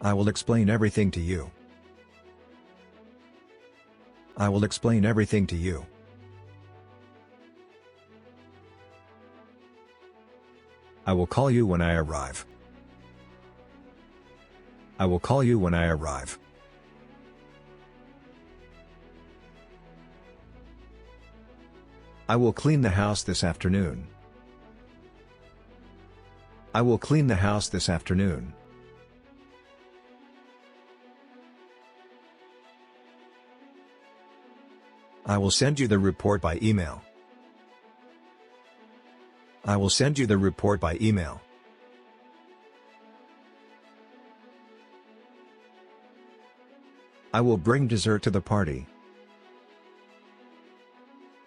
I will explain everything to you. I will explain everything to you. I will call you when I arrive. I will call you when I arrive. I will clean the house this afternoon. I will clean the house this afternoon. I will send you the report by email. I will send you the report by email. I will bring dessert to the party.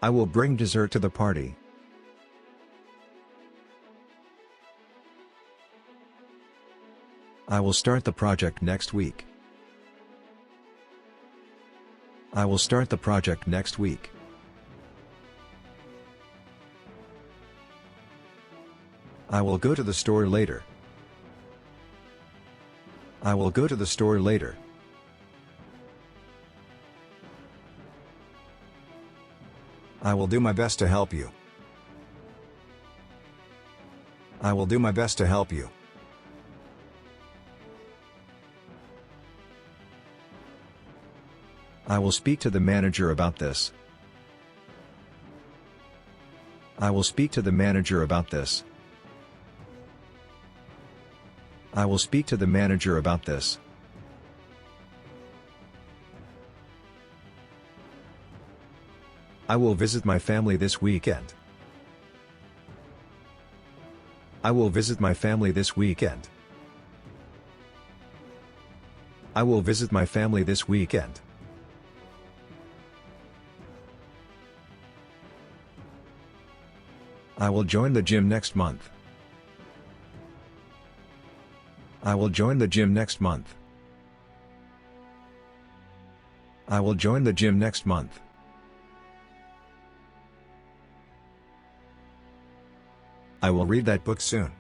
I will bring dessert to the party. I will start the project next week. I will start the project next week. I will go to the store later. I will go to the store later. I will do my best to help you. I will do my best to help you. I will speak to the manager about this. I will speak to the manager about this. I will speak to the manager about this. I will visit my family this weekend. I will visit my family this weekend. I will visit my family this weekend. I will join the gym next month. I will join the gym next month. I will join the gym next month. I will read that book soon.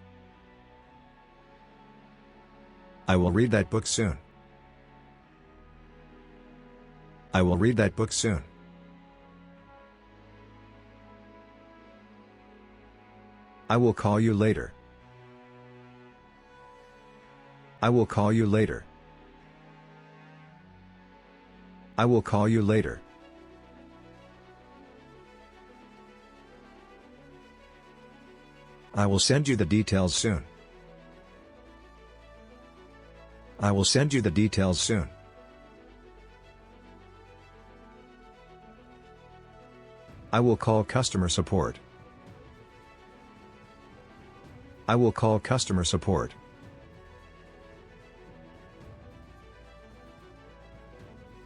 I will read that book soon. I will read that book soon. I will call you later. I will call you later. I will call you later. I will send you the details soon. I will send you the details soon. I will call customer support. I will call customer support.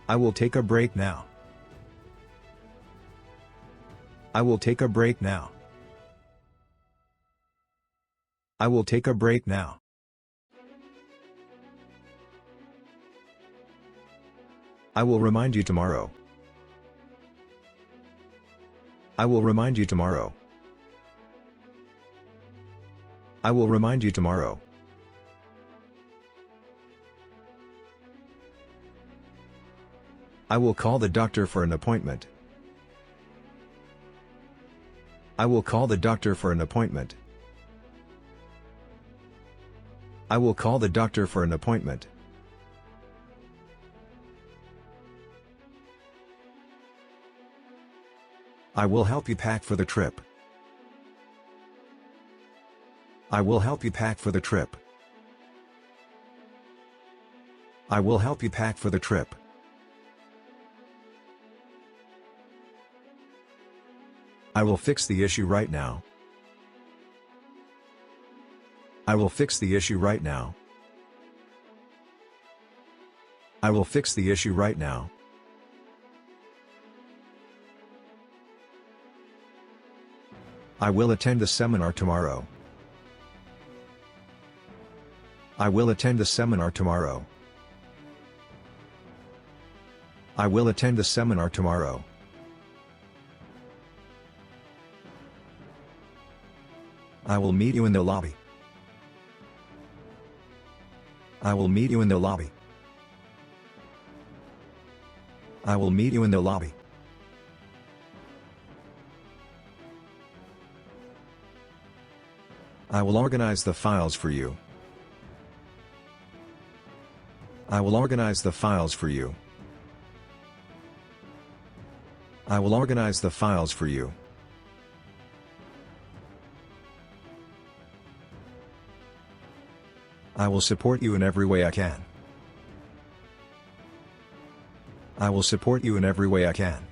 I will take a break now. I will take a break now. I will take a break now. I will remind you tomorrow. I will remind you tomorrow. I will remind you tomorrow. I will call the doctor for an appointment. I will call the doctor for an appointment. I will call the doctor for an appointment. I will help you pack for the trip. I will help you pack for the trip. I will help you pack for the trip. I will fix the issue right now. I will fix the issue right now. I will fix the issue right now. I will attend the seminar tomorrow. I will attend the seminar tomorrow. I will attend the seminar tomorrow. I will meet you in the lobby. I will meet you in the lobby. I will meet you in the lobby. I will organize the files for you. I will organize the files for you. I will organize the files for you. I will support you in every way I can. I will support you in every way I can.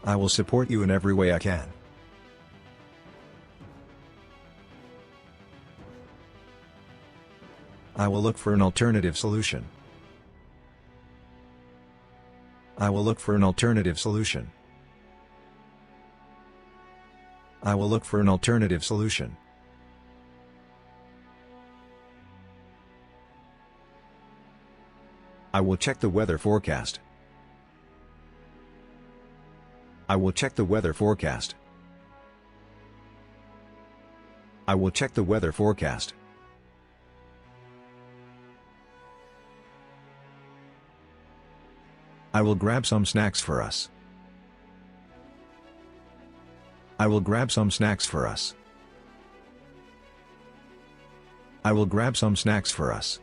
I will support you in every way I can. I will look for an alternative solution. I will look for an alternative solution. I will look for an alternative solution. I will check the weather forecast. I will check the weather forecast. I will check the weather forecast. I will grab some snacks for us. I will grab some snacks for us. I will grab some snacks for us.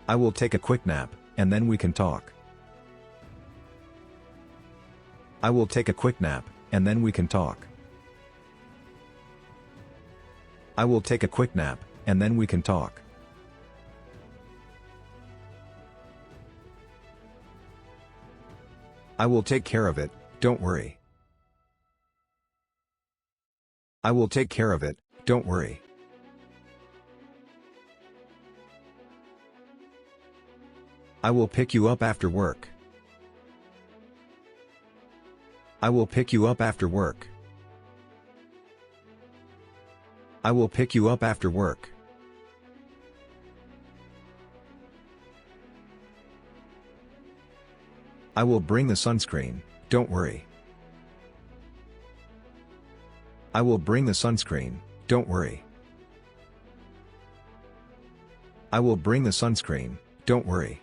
I will take a quick nap, and then we can talk. I will take a quick nap, and then we can talk. I will take a quick nap, and then we can talk. I will take care of it, don't worry. I will take care of it, don't worry. I will pick you up after work. I will pick you up after work. I will pick you up after work. I will bring the sunscreen, don't worry. I will bring the sunscreen, don't worry. I will bring the sunscreen, don't worry.